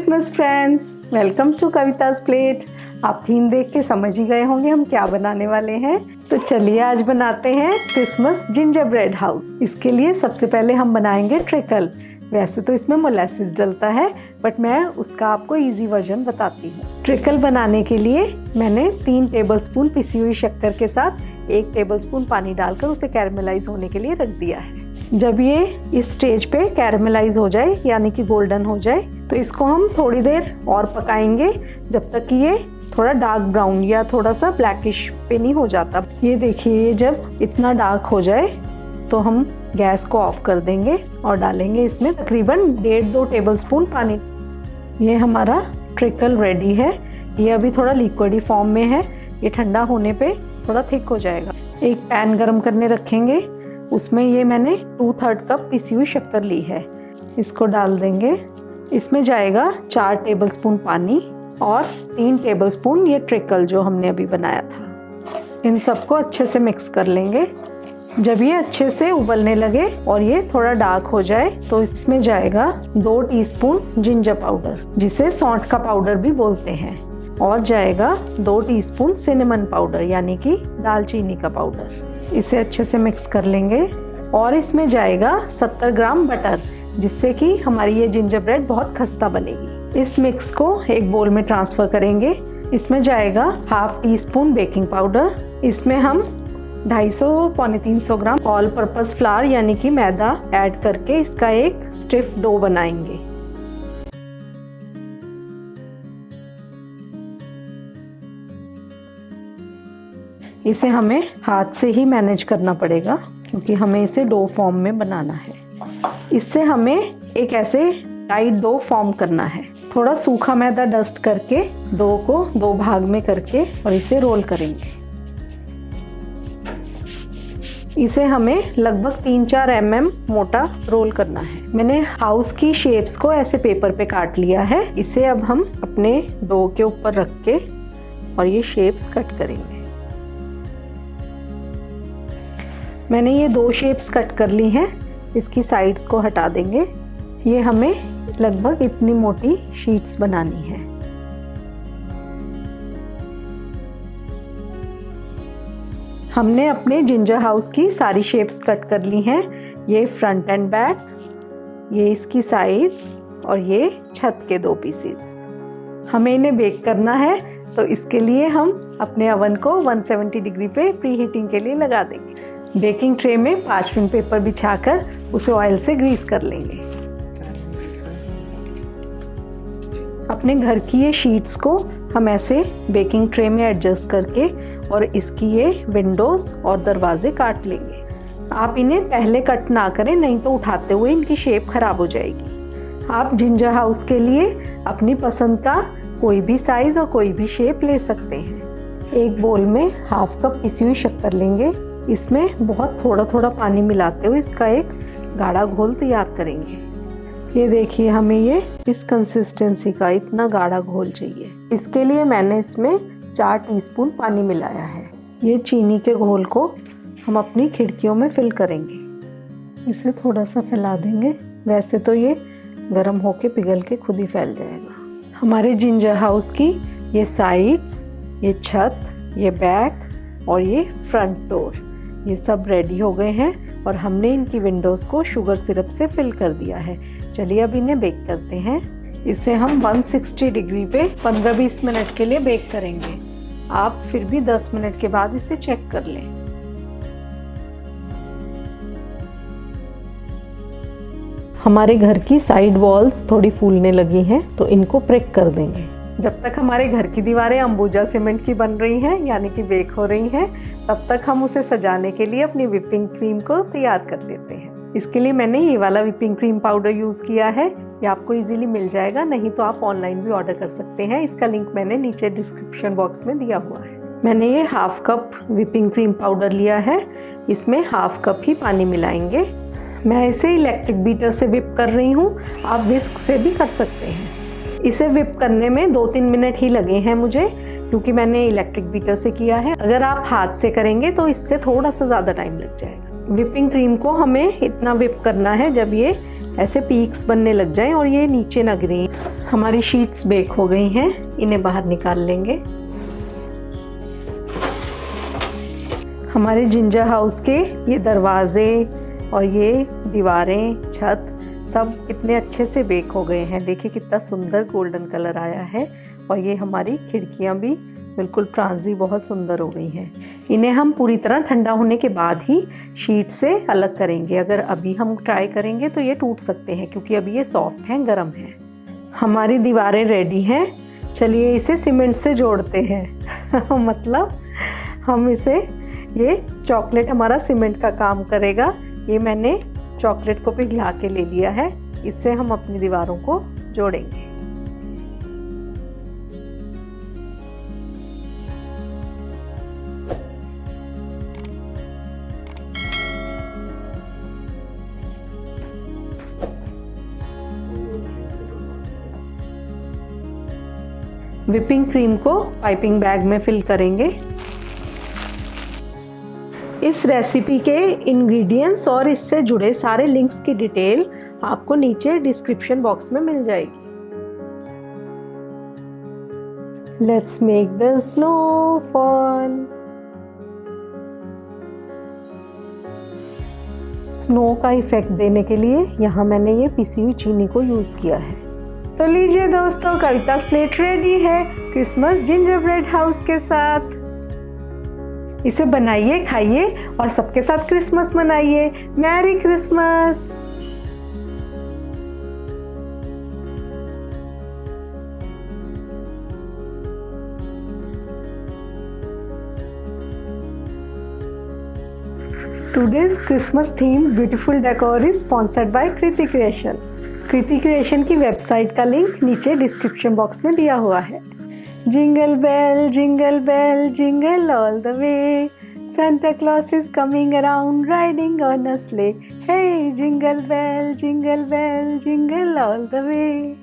Christmas friends, welcome to Kavita's plate. आप theme देख के समझ ही गए होंगे हम क्या बनाने वाले हैं। तो चलिए आज बनाते हैं क्रिसमस जिंजर ब्रेड हाउस। इसके लिए सबसे पहले हम बनाएंगे ट्रिकल। वैसे तो इसमें मोलासिस डलता है, बट मैं उसका आपको इजी वर्जन बताती हूँ। ट्रिकल बनाने के लिए मैंने 3 टेबलस्पून पिसी हुई शक्कर के साथ 1 टेबलस्पून पानी डालकर उसे कैरमलाइज होने के लिए रख दिया है। जब ये इस स्टेज पे कैरमलाइज हो जाए यानी कि गोल्डन हो जाए, तो इसको हम थोड़ी देर और पकाएंगे जब तक कि ये थोड़ा डार्क ब्राउन या थोड़ा सा ब्लैकिश पे नहीं हो जाता। ये देखिए, ये जब इतना डार्क हो जाए तो हम गैस को ऑफ कर देंगे और डालेंगे इसमें तकरीबन 1.5-2 टेबलस्पून पानी। ये हमारा ट्रिकल रेडी है। ये अभी थोड़ा लिक्विडी फॉर्म में है, ये ठंडा होने पे थोड़ा थिक हो जाएगा। एक पैन गरम करने रखेंगे, उसमें ये मैंने 2/3 कप पिसी हुई शक्कर ली है, इसको डाल देंगे। इसमें जाएगा 4 टेबलस्पून पानी और 3 टेबलस्पून ये ट्रिकल जो हमने अभी बनाया था। इन सबको अच्छे से मिक्स कर लेंगे। जब ये अच्छे से उबलने लगे और ये थोड़ा डार्क हो जाए तो इसमें जाएगा 2 टीस्पून जिंजर पाउडर, जिसे सौंठ का पाउडर भी बोलते हैं, और जाएगा 2 टीस्पून सिनेमन पाउडर यानी कि दालचीनी का पाउडर। इसे अच्छे से मिक्स कर लेंगे और इसमें जाएगा 70 ग्राम बटर, जिससे कि हमारी ये जिंजर ब्रेड बहुत खस्ता बनेगी। इस मिक्स को एक बोल में ट्रांसफ़र करेंगे। इसमें जाएगा 1/2 टीस्पून बेकिंग पाउडर। इसमें हम 250-300 ग्राम ऑल पर्पस फ्लावर यानी कि मैदा ऐड करके इसका एक स्टिफ डो बनाएंगे। इसे हमें हाथ से ही मैनेज करना पड़ेगा क्योंकि हमें इसे डो फॉर्म में बनाना है। इससे हमें एक ऐसे टाइट डो फॉर्म करना है। थोड़ा सूखा मैदा डस्ट करके डो को 2 भाग में करके और इसे रोल करेंगे। इसे हमें लगभग 3-4 mm मोटा रोल करना है। मैंने हाउस की शेप्स को ऐसे पेपर पे काट लिया है। इसे अब हम अपने डो के ऊपर रख के और ये शेप्स कट करेंगे। मैंने ये 2 शेप्स कट कर ली हैं। इसकी साइड्स को हटा देंगे। ये हमें लगभग इतनी मोटी शीट्स बनानी है। हमने अपने जिंजर हाउस की सारी शेप्स कट कर ली हैं। ये फ्रंट एंड बैक, ये इसकी साइड्स और ये छत के 2 पीसेस। हमें इन्हें बेक करना है, तो इसके लिए हम अपने ओवन को 170 डिग्री पे प्री हीटिंग के लिए लगा देंगे। बेकिंग ट्रे में पार्चमेंट पेपर बिछाकर उसे ऑयल से ग्रीस कर लेंगे। अपने घर की ये शीट्स को हम ऐसे बेकिंग ट्रे में एडजस्ट करके और इसकी ये विंडोज़ और दरवाजे काट लेंगे। आप इन्हें पहले कट ना करें, नहीं तो उठाते हुए इनकी शेप खराब हो जाएगी। आप जिंजर हाउस के लिए अपनी पसंद का कोई भी साइज़ और कोई भी शेप ले सकते हैं। एक बोल में 1/2 कप पिसी हुई शक्कर लेंगे। इसमें बहुत थोड़ा थोड़ा पानी मिलाते हुए इसका एक गाढ़ा घोल तैयार करेंगे। ये देखिए, हमें ये इस कंसिस्टेंसी का इतना गाढ़ा घोल चाहिए। इसके लिए मैंने इसमें 4 टीस्पून पानी मिलाया है। ये चीनी के घोल को हम अपनी खिड़कियों में फिल करेंगे। इसे थोड़ा सा फैला देंगे। वैसे तो ये गर्म होके पिघल के खुद ही फैल जाएगा। हमारे जिंजर हाउस की ये साइड्स, ये छत, ये बैक और ये फ्रंट डोर, ये सब रेडी हो गए हैं और हमने इनकी विंडोज़ को शुगर सिरप से फिल कर दिया है। चलिए अब इन्हें बेक करते हैं। इसे हम 160 डिग्री पे 15-20 मिनट के लिए बेक करेंगे। आप फिर भी 10 मिनट के बाद इसे चेक कर लें। हमारे घर की साइड वॉल्स थोड़ी फूलने लगी हैं, तो इनको प्रेक कर देंगे। जब तक हमारे घर की दीवारें अंबुजा सीमेंट की बन रही हैं यानी कि बेक हो रही हैं, तब तक हम उसे सजाने के लिए अपनी व्हिपिंग क्रीम को तैयार कर लेते हैं। इसके लिए मैंने ये वाला व्हिपिंग क्रीम पाउडर यूज़ किया है। ये आपको इजीली मिल जाएगा, नहीं तो आप ऑनलाइन भी ऑर्डर कर सकते हैं। इसका लिंक मैंने नीचे डिस्क्रिप्शन बॉक्स में दिया हुआ है। मैंने ये 1/2 कप व्हिपिंग क्रीम पाउडर लिया है। इसमें 1/2 कप ही पानी मिलाएंगे। मैं इसे इलेक्ट्रिक बीटर से व्हिप कर रही हूँ, आप विस्क से भी कर सकते हैं। इसे व्हिप करने में 2-3 मिनट ही लगे हैं मुझे, क्योंकि मैंने इलेक्ट्रिक बीटर से किया है। अगर आप हाथ से करेंगे तो इससे थोड़ा सा ज़्यादा टाइम लग जाएगा। व्हिपिंग क्रीम को हमें इतना व्हिप करना है जब ये ऐसे पीक्स बनने लग जाएं और ये नीचे ना गिरें। हमारी शीट्स बेक हो गई हैं, इन्हें बाहर निकाल लेंगे। हमारे जिंजर हाउस के ये दरवाजे और ये दीवारें, छत सब कितने अच्छे से बेक हो गए हैं। देखिए कितना सुंदर गोल्डन कलर आया है। और ये हमारी खिड़कियां भी बिल्कुल ट्रांजी बहुत सुंदर हो गई हैं। इन्हें हम पूरी तरह ठंडा होने के बाद ही शीट से अलग करेंगे। अगर अभी हम ट्राई करेंगे तो ये टूट सकते हैं, क्योंकि अभी ये सॉफ्ट हैं, गर्म हैं। हमारी दीवारें रेडी हैं। चलिए इसे सीमेंट से जोड़ते हैं मतलब हम इसे, ये चॉकलेट हमारा सीमेंट का काम करेगा। ये मैंने चॉकलेट को पिघला के ले लिया है, इससे हम अपनी दीवारों को जोड़ेंगे। व्हिपिंग क्रीम को पाइपिंग बैग में फिल करेंगे। इस रेसिपी के इंग्रेडिएंट्स और इससे जुड़े सारे लिंक्स की डिटेल आपको नीचे डिस्क्रिप्शन बॉक्स में मिल जाएगी। Let's make the snowfall. Snow का इफेक्ट देने के लिए यहाँ मैंने ये पिसी हुई चीनी को यूज किया है। तो लीजिए दोस्तों, कविता's प्लेट रेडी है क्रिसमस जिंजरब्रेड हाउस के साथ। इसे बनाइए, खाइए और सबके साथ क्रिसमस मनाइए। Merry Christmas. Today's Christmas theme beautiful decor is sponsored by Kriti creation. Kriti creation की वेबसाइट का लिंक नीचे डिस्क्रिप्शन बॉक्स में दिया हुआ है। Jingle bell jingle all the way, Santa Claus is coming around riding on a sleigh. Hey, jingle bell, jingle all the way.